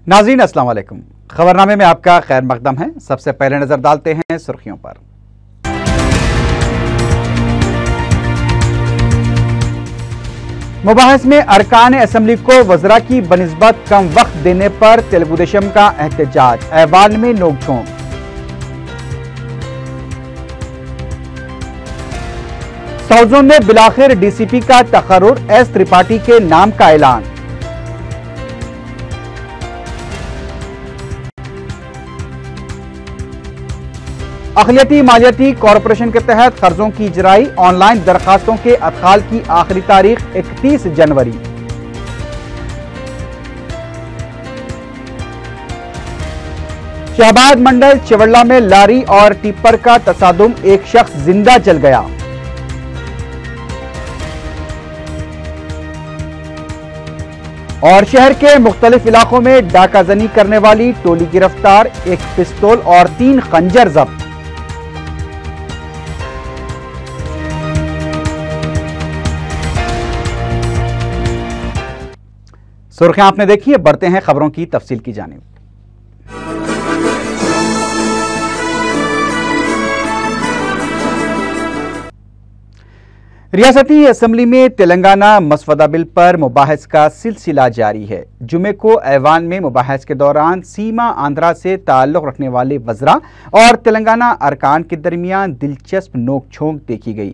ناظرین السلام علیکم، خبرنامے میں آپ کا خیر مقدم ہے۔ سب سے پہلے نظر ڈالتے ہیں سرخیوں پر۔ مباحث میں ارکان اسمبلی کو وزراء کی بنسبت کم وقت دینے پر تلگو دیشم کا احتجاج، ایوان میں نوک جھونک۔ ساؤتھ زون میں بالآخر ڈی سی پی کا تقرر، ایس ترپاٹھی کے نام کا اعلان۔ اقلیتی مالیاتی کارپوریشن کے تحت قرضوں کی اجرائی، آن لائن درخواستوں کے ادخال کی آخری تاریخ 31 جنوری۔ شہباز منڈل چولہ میں لاری اور ٹپر کا تصادم، ایک شخص زندہ جل گیا۔ اور شہر کے مختلف علاقوں میں ڈاکہ زنی کرنے والی ٹولی گرفتار، ایک پستول اور 3 خنجر ضبط۔ سرخیاں آپ نے دیکھی ہے، بڑھتے ہیں خبروں کی تفصیل کی جانب۔ ریاستی اسمبلی میں تلنگانہ مسودہ بل پر مباحث کا سلسلہ جاری ہے۔ جمعے کو ایوان میں مباحث کے دوران سیما آندھرا سے تعلق رکھنے والے وزراء اور تلنگانہ ارکان کے درمیان دلچسپ نوک جھونک دیکھی گئی۔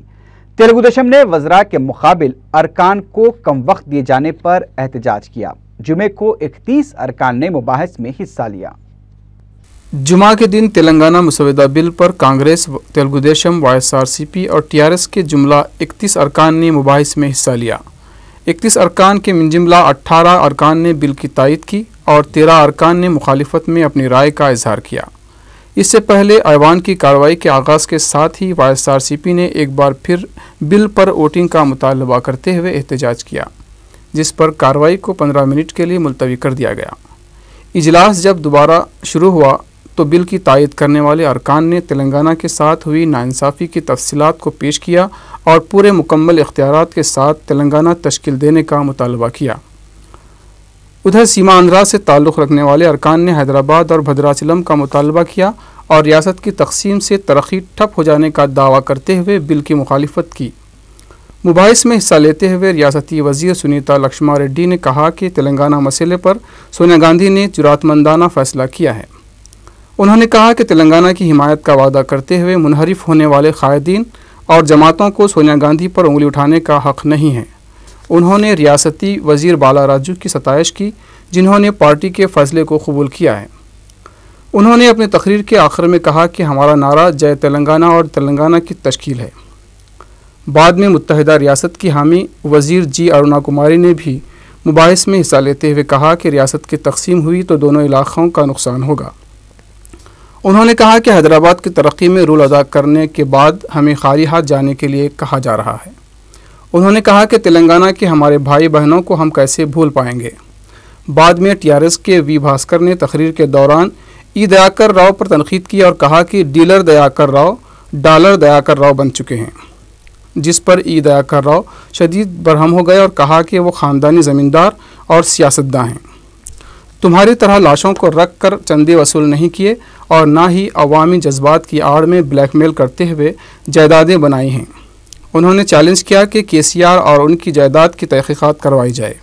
تلگو دیشم نے وزراء کے مقابل ارکان کو کم وقت دیے جانے پر احتجاج کیا۔ جمعے کو 31 ارکان نے مباحث میں حصہ لیا۔ جمعہ کے دن تلنگانہ مسودہ بل پر کانگریس، تلگو دیشم، YSRCP اور TRS کے جملہ 31 ارکان نے مباحث میں حصہ لیا۔ 31 ارکان کے من جملہ 18 ارکان نے بل کی تائید کی اور 13 ارکان نے مخالفت میں اپنی رائے کا اظہار کیا۔ اس سے پہلے ایوان کی کارروائی کے آغاز کے ساتھ ہی YSRCP نے ایک بار پھر بل پر ووٹنگ کا مطالبہ کرتے ہوئے احتجاج کیا، جس پر کارروائی کو 15 منٹ کے لیے ملتوی کر دیا گیا۔ اجلاس جب دوبارہ شروع ہوا تو بل کی تائید کرنے والے ارکان نے تلنگانہ کے ساتھ ہوئی ناانصافی کی تفصیلات کو پیش کیا اور پورے مکمل اختیارات کے ساتھ تلنگانہ تشکیل دینے کا مطالبہ کیا۔ ادھر سیما آندھرا سے تعلق رکھنے والے ارکان نے حیدرآباد اور بھدراچلم کا مطالبہ کیا اور ریاست کی تقسیم سے ترقی ٹھپ ہو جانے کا دعویٰ کرتے ہوئے بل کی مخالفت کی۔ مباحث میں حصہ لیتے ہوئے ریاستی وزیر سنیتا لکشما ریڈی نے کہا کہ تلنگانہ مسئلے پر سونیا گاندھی نے جرات مندانہ فیصلہ کیا ہے۔ انہوں نے کہا کہ تلنگانہ کی حمایت کا وعدہ کرتے ہوئے منحرف ہونے والے قائدین اور جماعتوں کو سونیا گاندھی پر انگلی اٹھانے کا حق نہیں ہے۔ انہوں نے ریاستی وزیر بالا راجو کی ستائش کی، جنہوں نے پارٹی کے فیصلے کو قبول کیا ہے۔ انہوں نے اپنی تقریر کے آخر میں کہا کہ ہمارا نعرہ جے تلنگانہ اور تلنگانہ کی تشکیل ہے۔ بعد میں متحدہ ریاست کی حامی وزیر جی ارونا کماری نے بھی مباحث میں حصہ لیتے ہوئے کہا کہ ریاست کی تقسیم ہوئی تو دونوں علاقوں کا نقصان ہوگا۔ انہوں نے کہا کہ حیدرآباد کی ترقی میں رول ادا کرنے کے بعد ہمیں خالی ہاتھ جانے کے لیے کہا جا رہا ہے۔ انہوں نے کہا کہ تلنگانہ کے ہمارے بھائی بہنوں کو ہم کیسے بھول پائیں گے۔ بعد میں TRS کے وی بھاسکر نے تقریر کے دوران دیاکر راؤ پر تنقید کی اور کہا کہ ڈیلر دیاکر راؤ ڈالر دیاکر راؤ بن چکے ہیں، جس پر دیاکر راؤ شدید برہم ہو گئے اور کہا کہ وہ خاندانی زمیندار اور سیاستداں ہیں۔ تمہاری طرح لاشوں کو رکھ کر چندے وصول نہیں کیے اور نہ ہی عوامی جذبات کی آڑ میں بلیک میل کرتے ہوئے جائیدادیں بنائی ہیں۔ انہوں نے چیلنج کیا کہ KCR اور ان کی جائیداد کی تحقیقات کروائی جائے۔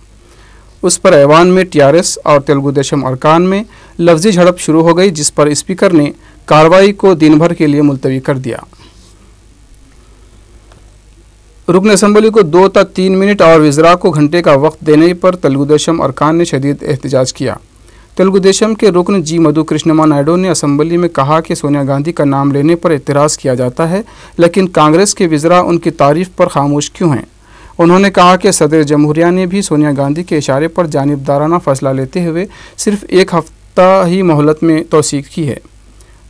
اس پر ایوان میں TRS اور تلگو دیشم ارکان میں لفظی جھڑپ شروع ہو گئی، جس پر اسپیکر نے کارروائی کو دن بھر کے لیے ملتوی کر دیا۔ رکن اسمبلی کو 2 تا 3 منٹ اور وزراء کو گھنٹے کا وقت دینے پر تلگو دیشم ارکان نے شدید احتجاج کیا۔ تلگو دیشم کے رکن جی مدھو کرشنما نائیڈو نے اسمبلی میں کہا کہ سونیا گاندھی کا نام لینے پر اعتراض کیا جاتا ہے، لیکن کانگریس کے وزراء ان کی تعریف پر خاموش کیوں ہیں؟ انہوں نے کہا کہ صدر جمہوریہ نے بھی سونیا گاندھی کے اشارے پر جانبدارانہ فیصلہ لیتے ہوئے صرف 1 ہفتہ ہی مہلت میں توثیق کی ہے۔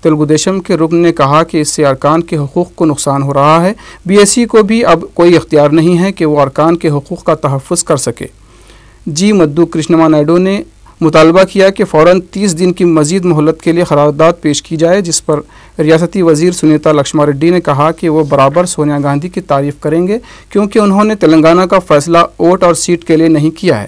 تلگو دیشم کے رکن نے کہا کہ اس سے ارکان کے حقوق کو نقصان ہو رہا ہے۔ BSE کو بھی اب کوئی اختیار نہیں ہے کہ وہ ارکان کے حقوق کا تحفظ کر سکے۔ جی مدھو کرشنما نائیڈو نے مطالبہ کیا کہ فوراً 30 دن کی مزید مہلت کے لیے قرارداد پیش کی جائے، جس پر ریاستی وزیر سنیتا لکشما ریڈی نے کہا کہ وہ برابر سونیا گاندھی کی تعریف کریں گے، کیونکہ انہوں نے تلنگانہ کا فیصلہ ووٹ اور سیٹ کے لیے نہیں کیا ہے۔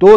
2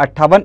58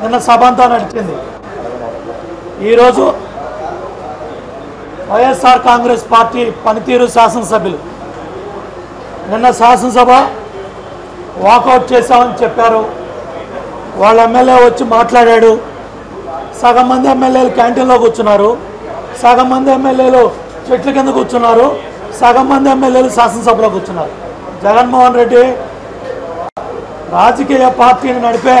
నిన్న సభంతా నడిచింది। ఈరోజు వైఎస్ఆర్ కాంగ్రెస్ పార్టీ పనితీరు శాసనసభ్యులు నిన్న శాసనసభ వాకౌట్ చేశామని చెప్పారు। వాళ్ళ ఎమ్మెల్యే వచ్చి మాట్లాడాడు। సగం మంది ఎమ్మెల్యేలు క్యాంటీన్లో కూర్చున్నారు, సగం మంది ఎమ్మెల్యేలు చెట్ల కింద కూర్చున్నారు, సగం మంది ఎమ్మెల్యేలు శాసనసభలో కూర్చున్నారు। జగన్మోహన్ రెడ్డి రాజకీయ పార్టీని నడిపే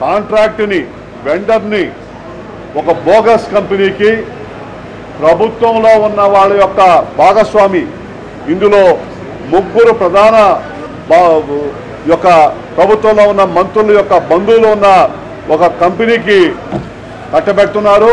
కాంట్రాక్ట్ని వెండర్ని ఒక బోగస్ కంపెనీకి ప్రభుత్వంలో ఉన్న వాళ్ళ యొక్క భాగస్వామి ఇందులో ముగ్గురు ప్రధాన యొక్క ప్రభుత్వంలో ఉన్న మంత్రుల యొక్క బంధువులు ఉన్న ఒక కంపెనీకి కట్టబెడుతున్నారు।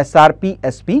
SRP SP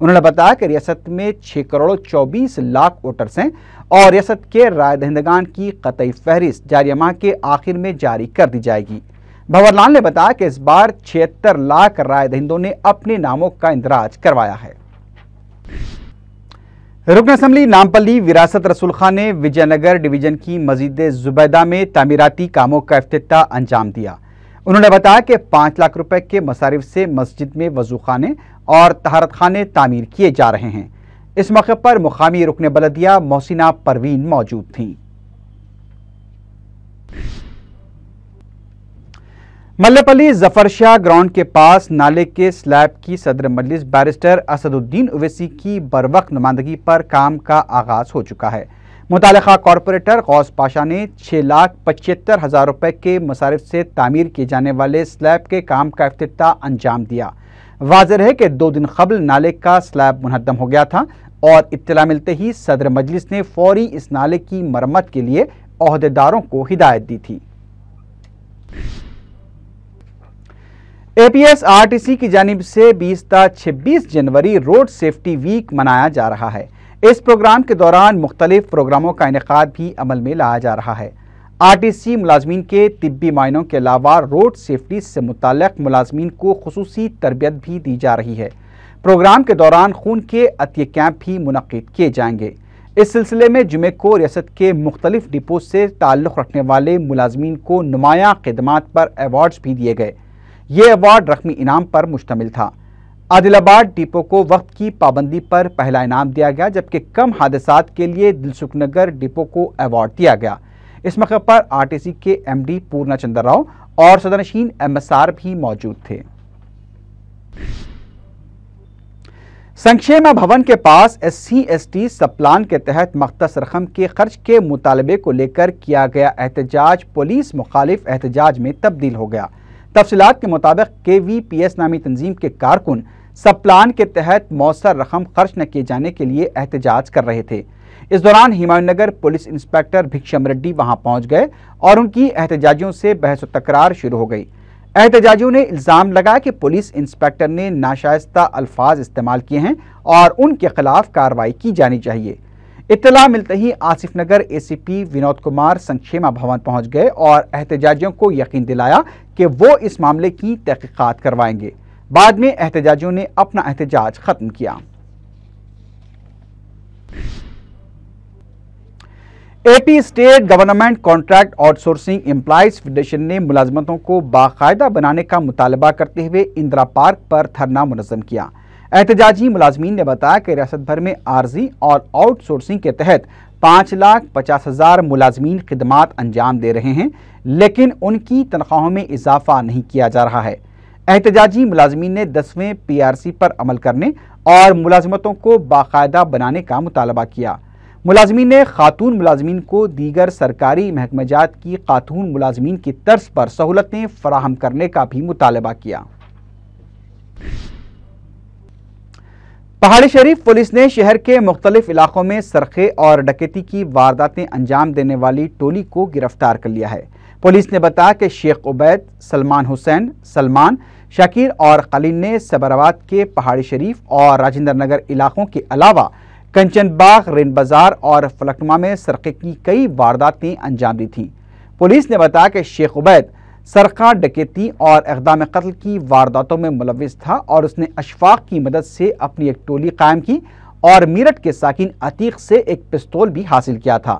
انہوں نے بتایا کہ ریاست میں 6 کروڑ 24 لاکھ ووٹرز ہیں اور ریاست کے رائے دہندگان کی قطعی فہرست جاریہ ماہ کے آخر میں جاری کر دی جائے گی۔ بھنور لال نے بتایا کہ اس بار 76 لاکھ رائے دہندوں نے اپنے ناموں کا اندراج کروایا ہے۔ رکن اسمبلی نامپلی وراثت رسول خان نے وجے نگر ڈویژن کی مسجد زبیدہ میں تعمیراتی کاموں کا افتتاح انجام دیا۔ انہوں نے بتایا کہ 5 لاکھ روپے کے مصارف سے مسجد میں وضو خانے اور طہارت خانے تعمیر کیے جا رہے ہیں۔ اس موقع پر مقامی رکن بلدیہ محسنہ پروین موجود تھیں۔ ملے ظفر شاہ گراؤنڈ کے پاس نالے کے سلیب کی صدر مجلس بیرسٹر اسد الدین اویسی کی بروقت نمائندگی پر کام کا آغاز ہو چکا ہے۔ متعلقہ کارپوریٹر غوث پاشا نے 6,75,000 روپے کے مصارف سے تعمیر کیے جانے والے سلیب کے کام کا افتتاح انجام دیا۔ واضح ہے کہ 2 دن قبل نالے کا سلیب منہدم ہو گیا تھا اور اطلاع ملتے ہی صدر مجلس نے فوری اس نالے کی مرمت کے لیے عہدیداروں کو ہدایت دی تھی۔ A P S R T C کی جانب سے 20 تا 26 جنوری روڈ سیفٹی ویک منایا جا رہا ہے۔ اس پروگرام کے دوران مختلف پروگراموں کا انعقاد بھی عمل میں لایا جا رہا ہے۔ آر ٹی سی ملازمین کے طبی معائنوں کے علاوہ روڈ سیفٹی سے متعلق ملازمین کو خصوصی تربیت بھی دی جا رہی ہے۔ پروگرام کے دوران خون کے عطیہ کیمپ بھی منعقد کیے جائیں گے۔ اس سلسلے میں جمعے کو ریاست کے مختلف ڈپو سے تعلق رکھنے والے ملازمین کو نمایاں خدمات پر ایوارڈز بھی دیے گئے۔ یہ ایوارڈ رقمی انعام پر مشتمل تھا۔ عادل آباد ڈپو کو وقت کی پابندی پر پہلا انعام دیا گیا، جبکہ کم حادثات کے لیے دلسکھ نگر ڈپو کو ایوارڈ دیا گیا۔ اس موقع پر آر ٹی سی کے ایم ڈی پورنا چندر راؤ اور صدرنشین ایم ایس آر بھی موجود تھے۔ سنکشیما بھون کے پاس S C S T sub plan کے تحت مختص رقم کے خرچ کے مطالبے کو لے کر کیا گیا احتجاج پولیس مخالف احتجاج میں تبدیل ہو گیا۔ تفصیلات کے مطابق کے وی پی ایس نامی تنظیم کے کارکن سب پلان کے تحت مؤثر رقم خرچ نہ کیے جانے کے لیے احتجاج کر رہے تھے۔ اس دوران ہمایوں نگر پولیس انسپکٹر بھکشم ریڈی وہاں پہنچ گئے اور ان کی احتجاجیوں سے بحث و تکرار شروع ہو گئی۔ احتجاجیوں نے الزام لگایا کہ پولیس انسپکٹر نے ناشائستہ الفاظ استعمال کیے ہیں اور ان کے خلاف کارروائی کی جانی چاہیے۔ اطلاع ملتے ہی آصف نگر اے سی پی ونود کمار سنکشیما بھون پہنچ گئے اور احتجاجیوں کو یقین دلایا کہ وہ اس معاملے کی تحقیقات کروائیں گے۔ بعد میں احتجاجیوں نے اپنا احتجاج ختم کیا۔ A P state government contract outsourcing employees federation نے ملازمتوں کو باقاعدہ بنانے کا مطالبہ کرتے ہوئے اندرا پارک پر دھرنا منظم کیا۔ احتجاجی ملازمین نے بتایا کہ ریاست بھر میں عارضی اور آؤٹ سورسنگ کے تحت 5,50,000 ملازمین خدمات انجام دے رہے ہیں، لیکن ان کی تنخواہوں میں اضافہ نہیں کیا جا رہا ہے۔ احتجاجی ملازمین نے 10ویں پی آر سی پر عمل کرنے اور ملازمتوں کو باقاعدہ بنانے کا مطالبہ کیا۔ ملازمین نے خاتون ملازمین کو دیگر سرکاری محکمہ جات کی خاتون ملازمین کی طرز پر سہولتیں فراہم کرنے کا بھی مطالبہ کیا۔ پہاڑی شریف پولیس نے شہر کے مختلف علاقوں میں سرقے اور ڈکیتی کی وارداتیں انجام دینے والی ٹولی کو گرفتار کر لیا ہے۔ پولیس نے بتایا کہ شیخ عبید، سلمان حسین، سلمان، شاکر اور خلیل نے سبرآباد کے پہاڑی شریف اور راجندر نگر علاقوں کے علاوہ کنچن باغ، رین بازار اور فلکنما میں سرقے کی کئی وارداتیں انجام دی تھیں۔ پولیس نے بتایا کہ شیخ عبید سرقہ، ڈکیتی اور اقدام قتل کی وارداتوں میں ملوث تھا اور اس نے اشفاق کی مدد سے اپنی ایک ٹولی قائم کی اور میرٹھ کے ساکن عتیق سے ایک پستول بھی حاصل کیا تھا۔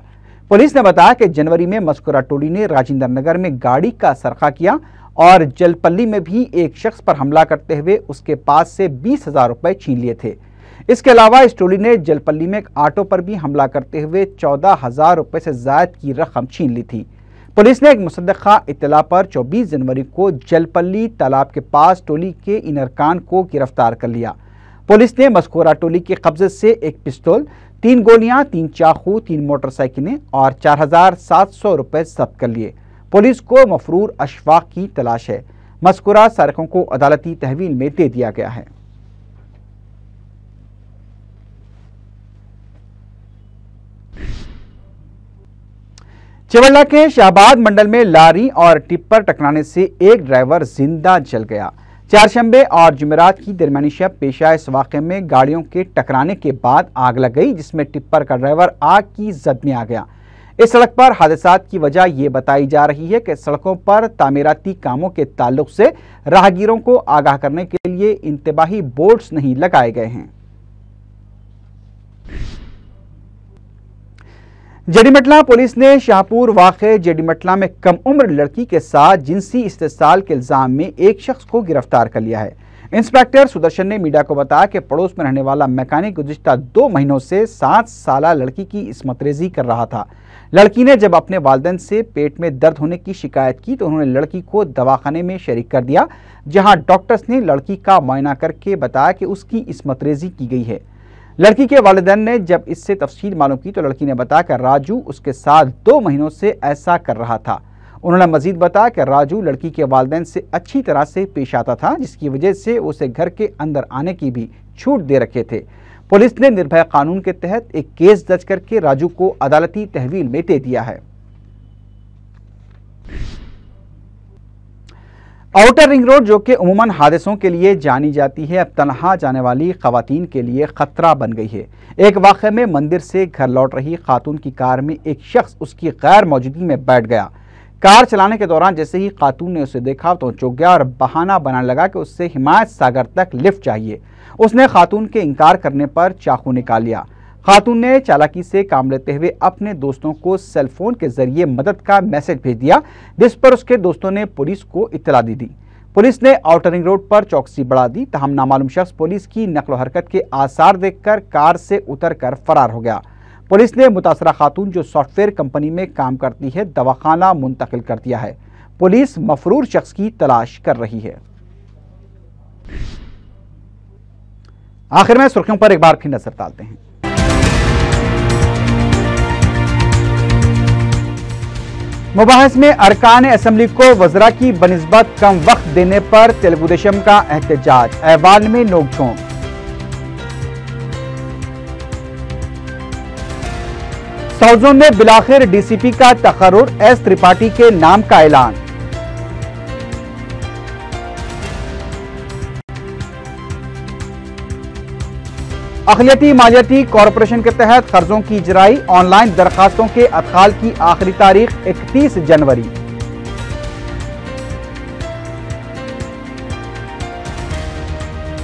پولیس نے بتایا کہ جنوری میں مذکورہ ٹولی نے راجندر نگر میں گاڑی کا سرقہ کیا اور جل پلی میں بھی ایک شخص پر حملہ کرتے ہوئے اس کے پاس سے 20,000 روپے چھین لیے تھے۔ اس کے علاوہ اس ٹولی نے جل پلی میں ایک آٹو پر بھی حملہ کرتے ہوئے 14,000 روپے سے زائد کی رقم چھین لی تھی۔ پولیس نے ایک مصدقہ اطلاع پر 24 جنوری کو جل پلی تالاب کے پاس ٹولی کے ان ارکان کو گرفتار کر لیا۔ پولیس نے مذکورہ ٹولی کے قبضے سے ایک پستول، 3 گولیاں، 3 چاقو، 3 موٹر سائیکلیں اور 4,700 روپے ضبط کر لیے۔ پولیس کو مفرور اشفاق کی تلاش ہے۔ مذکورہ سارقوں کو عدالتی تحویل میں دے دیا گیا ہے۔ چولہ کے شہباد منڈل میں لاری اور ٹپر ٹکرانے سے ایک ڈرائیور زندہ جل گیا۔ چہارشنبے اور جمعرات کی درمیانی شب پیش آئے اس واقعے میں گاڑیوں کے ٹکرانے کے بعد آگ لگ گئی، جس میں ٹپر کا ڈرائیور آگ کی زد میں آ گیا۔ اس سڑک پر حادثات کی وجہ یہ بتائی جا رہی ہے کہ سڑکوں پر تعمیراتی کاموں کے تعلق سے راہگیروں کو آگاہ کرنے کے لیے انتباہی بورڈز نہیں لگائے گئے ہیں۔ جیڈی مٹلا پولیس نے شاہپور واقع جیڈی مٹلا میں کم عمر لڑکی کے ساتھ جنسی استحصال کے الزام میں ایک شخص کو گرفتار کر لیا ہے۔ انسپیکٹر سدرشن نے میڈیا کو بتایا کہ پڑوس میں رہنے والا میکینک گزشتہ 2 مہینوں سے 7 سالہ لڑکی کی عصمت ریزی کر رہا تھا۔ لڑکی نے جب اپنے والدین سے پیٹ میں درد ہونے کی شکایت کی تو انہوں نے لڑکی کو دواخانے میں شریک کر دیا، جہاں ڈاکٹرز نے لڑکی کا معائنہ کر کے بتایا کہ اس کی عصمت ریزی کی گئی ہے۔ لڑکی کے والدین نے جب اس سے تفصیل معلوم کی تو لڑکی نے بتایا کہ راجو اس کے ساتھ 2 مہینوں سے ایسا کر رہا تھا۔ انہوں نے مزید بتایا کہ راجو لڑکی کے والدین سے اچھی طرح سے پیش آتا تھا، جس کی وجہ سے اسے گھر کے اندر آنے کی بھی چھوٹ دے رکھے تھے۔ پولیس نے نربھیا قانون کے تحت ایک کیس درج کر کے راجو کو عدالتی تحویل میں دے دیا ہے۔ آؤٹر رنگ روڈ، جو کہ عموماً حادثوں کے لیے جانی جاتی ہے، اب تنہا جانے والی خواتین کے لیے خطرہ بن گئی ہے۔ ایک واقعے میں مندر سے گھر لوٹ رہی خاتون کی کار میں ایک شخص اس کی غیر موجودگی میں بیٹھ گیا۔ کار چلانے کے دوران جیسے ہی خاتون نے اسے دیکھا تو چونک گیا اور بہانہ بنانے لگا کہ اس سے حمایت ساگر تک لفٹ چاہیے۔ اس نے خاتون کے انکار کرنے پر چاقو نکال لیا۔ خاتون نے چالاکی سے کام لیتے ہوئے اپنے دوستوں کو سیل فون کے ذریعے مدد کا میسج بھیج دیا، جس پر اس کے دوستوں نے پولیس کو اطلاع دی۔ پولیس نے آؤٹر رنگ روڈ پر چوکسی بڑھا دی، تاہم نامعلوم شخص پولیس کی نقل و حرکت کے آثار دیکھ کر کار سے اتر کر فرار ہو گیا۔ پولیس نے متاثرہ خاتون، جو سافٹ ویئر کمپنی میں کام کرتی ہے، دواخانہ منتقل کر دیا ہے۔ پولیس مفرور شخص کی تلاش کر رہی ہے۔ آخر میں سرخیوں پر ایک بار پھر نظر ڈالتے ہیں۔ مباحث میں ارکان اسمبلی کو وزراء کی بنسبت کم وقت دینے پر تلگو دیشم کا احتجاج، ایوان میں نوک جھونک۔ ساؤتھ زون میں بالآخر ڈی سی پی کا تقرر، ایس ترپاٹھی کے نام کا اعلان۔ اقلیتی مالیاتی کارپوریشن کے تحت قرضوں کی اجرائی، آن لائن درخواستوں کے ادخال کی آخری تاریخ 31 جنوری۔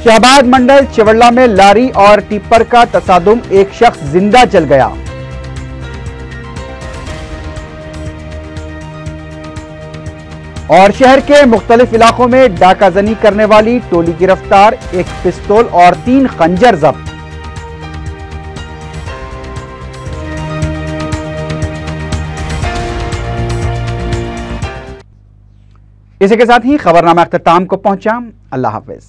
شہباز منڈل چیوڑلہ میں لاری اور ٹپر کا تصادم، ایک شخص زندہ جل گیا۔ اور شہر کے مختلف علاقوں میں ڈاکہ زنی کرنے والی ٹولی گرفتار، ایک پستول اور 3 خنجر ضبط۔ اسی کے ساتھ ہی خبرنامہ اختتام کو پہنچا۔ اللہ حافظ۔